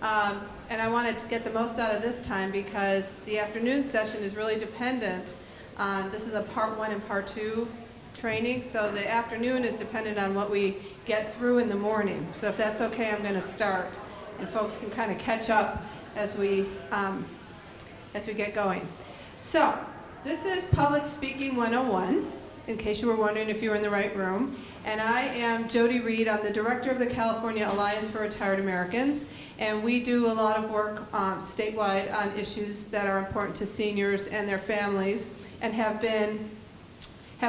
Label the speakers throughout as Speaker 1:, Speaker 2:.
Speaker 1: And I wanted to get the most out of this time because the afternoon session is really dependent on, this is a part 1 and part 2 training, so the afternoon is dependent on what we get through in the morning. So if that's okay, I'm going to start, and folks can kind of catch up as we get going. So this is Public Speaking 101, in case you were wondering if you were in the right room. And I am Jody Reed. I'm the director of the California Alliance for Retired Americans, and we do a lot of work statewide on issues that are important to seniors and their families, and have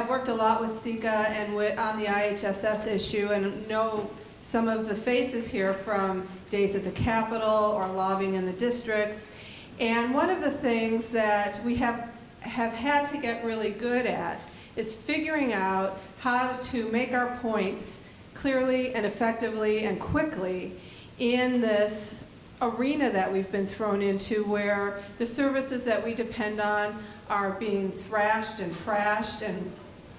Speaker 1: worked a lot with CICA and on the IHSS issue, and know some of the faces here from Days at the Capitol or lobbying in the districts. And one of the things that we have had to get really good at is figuring out how to make our points clearly and effectively and quickly in this arena that we've been thrown into, where the services that we depend on are being thrashed and trashed and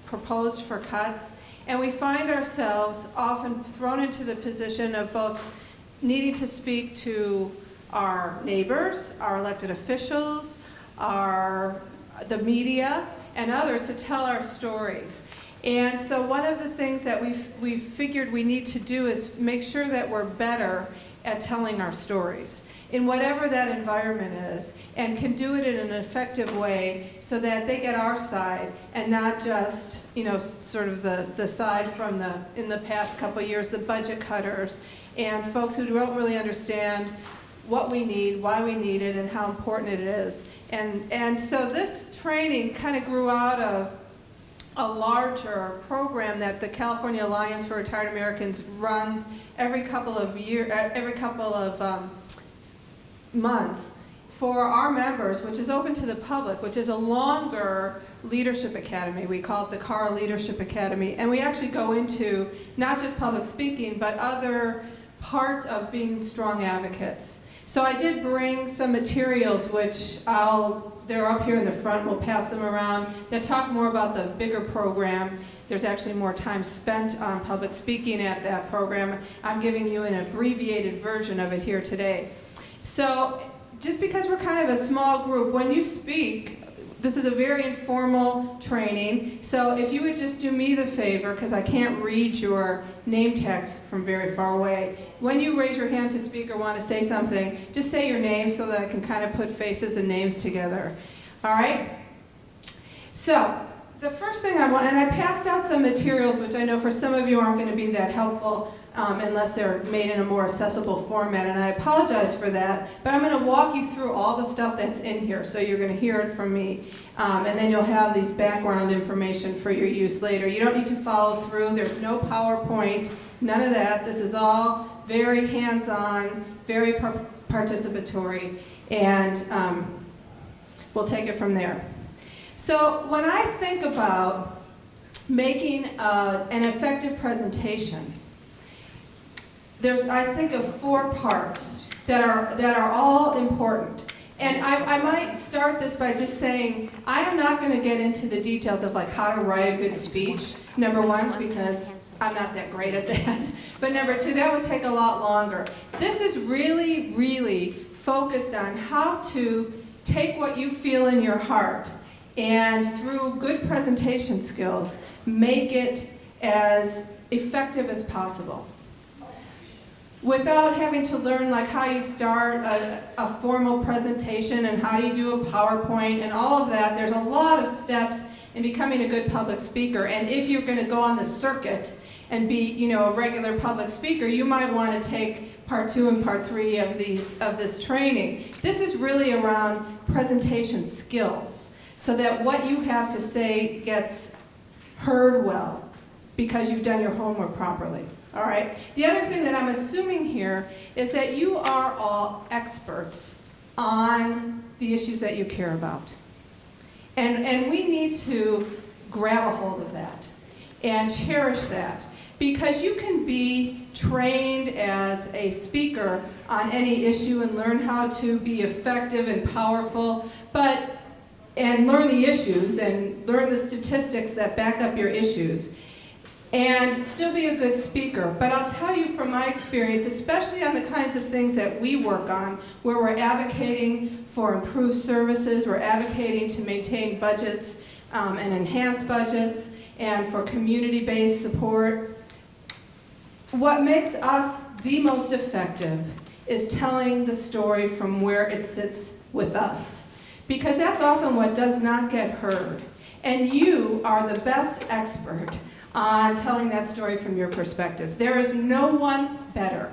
Speaker 1: proposed for cuts. And we find ourselves often thrown into the position of both needing to speak to our neighbors, our elected officials, the media, and others to tell our stories. And so one of the things that we've figured we need to do is make sure that we're better at telling our stories in whatever that environment is, and can do it in an effective way so that they get our side and not just, sort of the side from in the past couple of years, the budget cutters and folks who don't really understand what we need, why we need it, and how important it is. And so this training kind of grew out of a larger program that the California Alliance for Retired Americans runs every couple of months for our members, which is open to the public, which is a longer leadership academy. We call it the CARA Leadership Academy. And we actually go into not just public speaking, but other parts of being strong advocates. So I did bring some materials, which they're up here in the front, we'll pass them around, that talk more about the bigger program. There's actually more time spent on public speaking at that program. I'm giving you an abbreviated version of it here today. So just because we're kind of a small group, when you speak, this is a very informal training, so if you would just do me the favor, because I can't read your name tags from very far away, when you raise your hand to speak or want to say something, just say your name so that I can kind of put faces and names together. All right? So the first thing I want, and I passed out some materials which I know for some of you aren't going to be that helpful unless they're made in a more accessible format, and I apologize for that, but I'm going to walk you through all the stuff that's in here, so you're going to hear it from me, and then you'll have these background information for your use later. You don't need to follow through. There's no PowerPoint, none of that. This is all very hands-on, very participatory, and we'll take it from there. So when I think about making an effective presentation, I think of 4 parts that are all important. And I might start this by just saying, I am not going to get into the details of like how to write a good speech, number 1, because I'm not that great at that. But number 2, that would take a lot longer. This is really, really focused on how to take what you feel in your heart and through good presentation skills, make it as effective as possible, without having to learn like how you start a formal presentation and how you do a PowerPoint and all of that. There's a lot of steps in becoming a good public speaker, and if you're going to go on the circuit and be, a regular public speaker, you might want to take part 2 and part 3 of this training. This is really around presentation skills, so that what you have to say gets heard well because you've done your homework properly. All right. The other thing that I'm assuming here is that you are all experts on the issues that you care about. And we need to grab a hold of that and cherish that, because you can be trained as a speaker on any issue and learn how to be effective and powerful, and learn the issues and learn the statistics that back up your issues. and still be a good speaker. But I'll tell you from my experience, especially on the kinds of things that we work on, where we're advocating for improved services, we're advocating to maintain budgets and enhance budgets, and for community-based support, what makes us the most effective is telling the story from where it sits with us. Because that's often what does not get heard. And you are the best expert on telling that story from your perspective. There is no one better.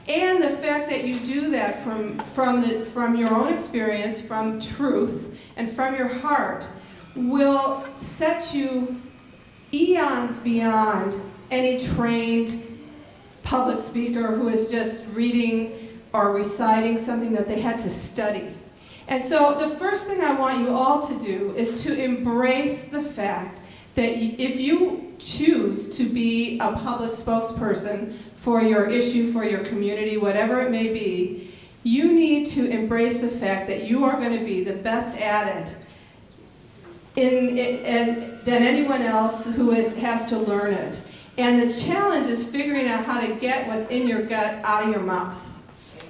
Speaker 1: And the fact that you do that from your own experience, from truth, and from your heart will set you eons beyond any trained public speaker who is just reading or reciting something that they had to study. And so the first thing I want you all to do is to embrace the fact that if you choose to be a public spokesperson for your issue, for your community, whatever it may be, you need to embrace the fact that you are going to be the best at it than anyone else who has to learn it. And the challenge is figuring out how to get what's in your gut out of your mouth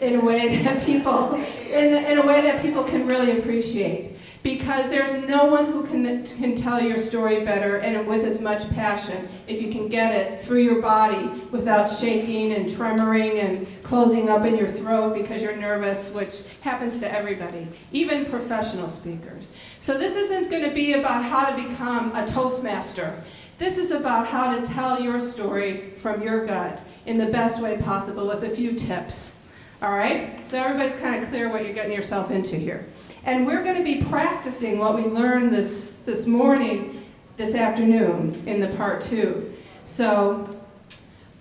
Speaker 1: in a way that people can really appreciate. Because there's no one who can tell your story better and with as much passion if you can get it through your body without shaking and tremoring and closing up in your throat because you're nervous, which happens to everybody, even professional speakers. So this isn't going to be about how to become a Toastmaster. This is about how to tell your story from your gut in the best way possible with a few tips. All right? So everybody's kind of clear what you're getting yourself into here. And we're going to be practicing what we learned this morning, this afternoon, in the part 2. So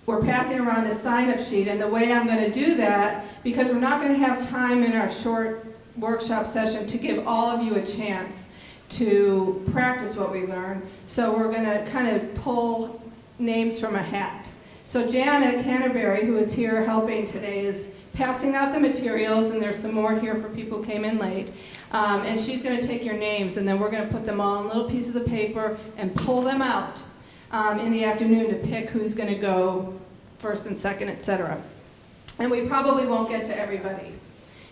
Speaker 1: we're passing around a sign-up sheet, and the way I'm going to do that, because we're not going to have time in our short workshop session to give all of you a chance to practice what we learned, so we're going to kind of pull names from a hat. So Janet Canterbury, who is here helping today, is passing out the materials, and there's some more here for people who came in late. And she's going to take your names, and then we're going to put them all on little pieces of paper and pull them out in the afternoon to pick who's going to go first and second, etc. And we probably won't get to everybody,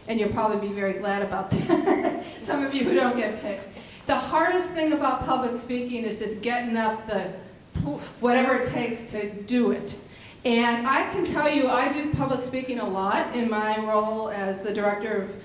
Speaker 1: and you'll probably be very glad about that. Some of you who don't get picked. The hardest thing about public speaking is just getting up the whatever it takes to do it. And I can tell you, I do public speaking a lot in my role as the director of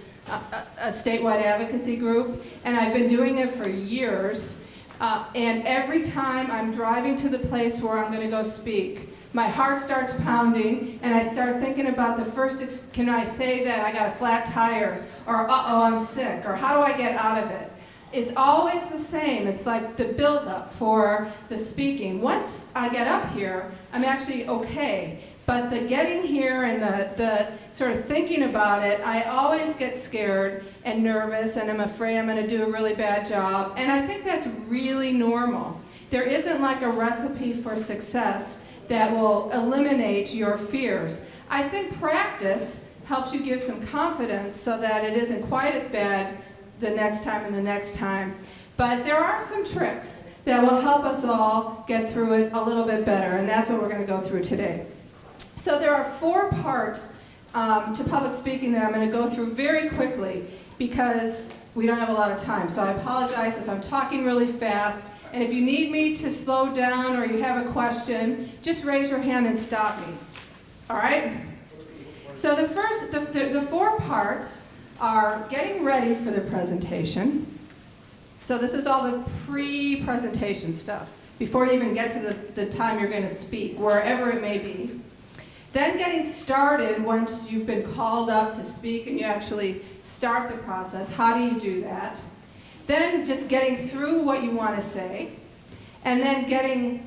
Speaker 1: a statewide advocacy group, and I've been doing it for years. And every time I'm driving to the place where I'm going to go speak, my heart starts pounding, and I start thinking about the first, can I say that I got a flat tire, or uh-oh, I'm sick, or how do I get out of it? It's always the same. It's like the build-up for the speaking. Once I get up here, I'm actually okay. But the getting here and the sort of thinking about it, I always get scared and nervous, and I'm afraid I'm going to do a really bad job. And I think that's really normal. There isn't like a recipe for success that will eliminate your fears. I think practice helps you give some confidence so that it isn't quite as bad the next time and the next time. But there are some tricks that will help us all get through it a little bit better, and that's what we're going to go through today. So there are 4 parts to public speaking that I'm going to go through very quickly because we don't have a lot of time. So I apologize if I'm talking really fast, and if you need me to slow down or you have a question, just raise your hand and stop me. All right? So the 4 parts are getting ready for the presentation. So this is all the pre-presentation stuff, before you even get to the time you're going to speak, wherever it may be. Then getting started once you've been called up to speak and you actually start the process. How do you do that? Then just getting through what you want to say, and then getting,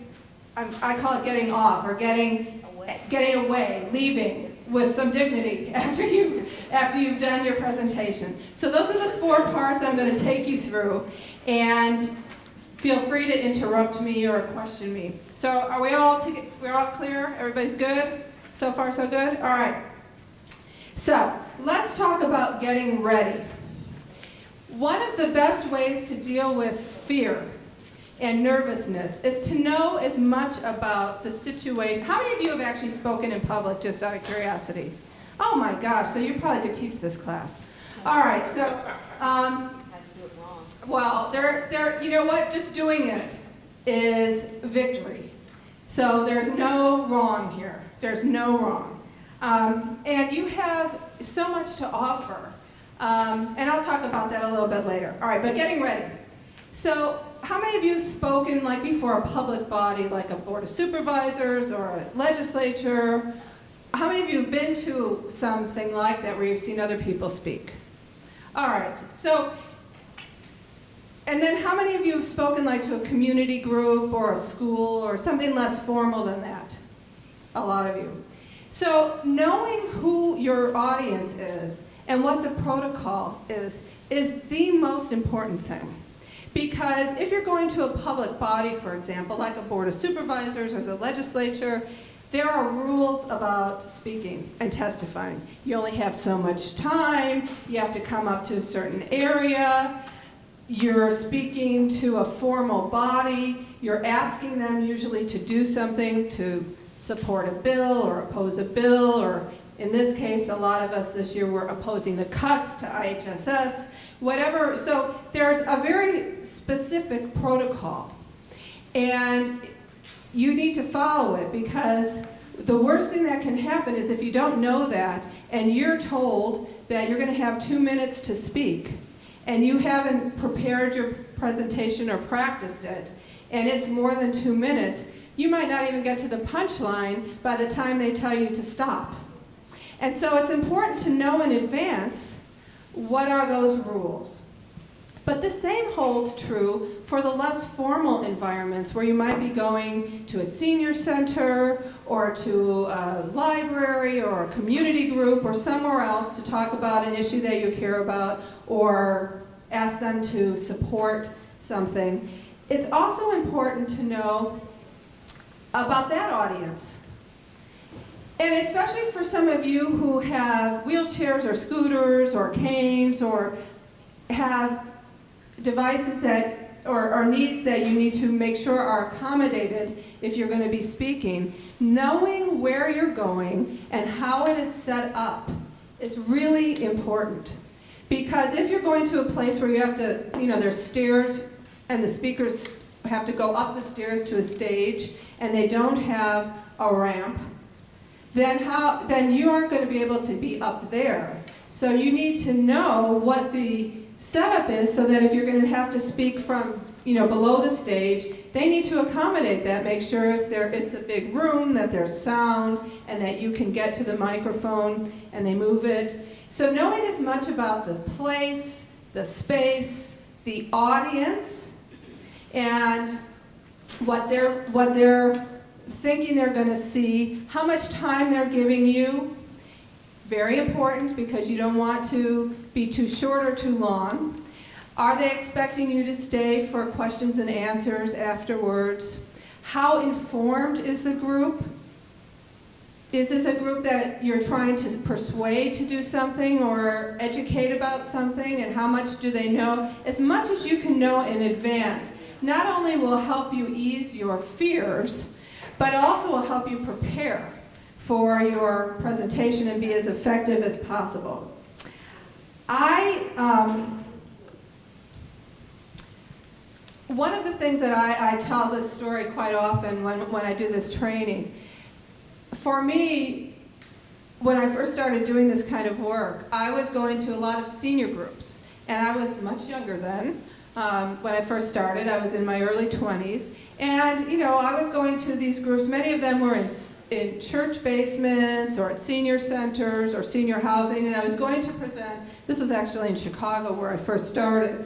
Speaker 1: I call it getting off, or getting away, leaving with some dignity after you've done your presentation. So those are the 4 parts I'm going to take you through, and feel free to interrupt me or question me. So are we're all clear? Everybody's good? So far so good? All right. So let's talk about getting ready. One of the best ways to deal with fear and nervousness is to know as much about the situation. How many of you have actually spoken in public, just out of curiosity? Oh my gosh, so you probably could teach this class. All right, so, well, you know what, just doing it is victory. So there's no wrong here. There's no wrong. And you have so much to offer. And I'll talk about that a little bit later. All right, but getting ready. So how many of you have spoken like before a public body, like a board of supervisors or a legislature? How many of you have been to something like that where you've seen other people speak? All right, so, and then how many of you have spoken like to a community group or a school or something less formal than that? A lot of you. So knowing who your audience is and what the protocol is the most important thing. Because if you're going to a public body, for example, like a board of supervisors or the legislature, there are rules about speaking and testifying. You only have so much time, you have to come up to a certain area, you're speaking to a formal body, you're asking them usually to do something to support a bill or oppose a bill, or in this case, a lot of us this year were opposing the cuts to IHSS, whatever. So there's a very specific protocol. And you need to follow it, because the worst thing that can happen is if you don't know that and you're told that you're going to have 2 minutes to speak and you haven't prepared your presentation or practiced it and it's more than 2 minutes, you might not even get to the punchline by the time they tell you to stop. And so it's important to know in advance what are those rules. But the same holds true for the less formal environments where you might be going to a senior center or to a library or a community group or somewhere else to talk about an issue that you care about or ask them to support something. It's also important to know about that audience. And especially for some of you who have wheelchairs or scooters or canes or have devices that, or needs that you need to make sure are accommodated if you're going to be speaking, knowing where you're going and how it is set up is really important. Because if you're going to a place where you have to, there's stairs and the speakers have to go up the stairs to a stage and they don't have a ramp, then you aren't going to be able to be up there. So you need to know what the setup is so that if you're going to have to speak from below the stage, they need to accommodate that. Make sure if it's a big room that there's sound and that you can get to the microphone and they move it. So knowing as much about the place, the space, the audience, and what they're thinking they're going to see, how much time they're giving you. Very important, because you don't want to be too short or too long. Are they expecting you to stay for questions and answers afterwards? How informed is the group? Is this a group that you're trying to persuade to do something or educate about something, and how much do they know? As much as you can know in advance, not only will help you ease your fears, but also will help you prepare for your presentation and be as effective as possible. One of the things that I tell this story quite often when I do this training, for me, when I first started doing this kind of work, I was going to a lot of senior groups, and I was much younger then. When I first started, I was in my early 20s, and I was going to these groups. Many of them were in church basements or at senior centers or senior housing, and I was going to present. This was actually in Chicago where I first started,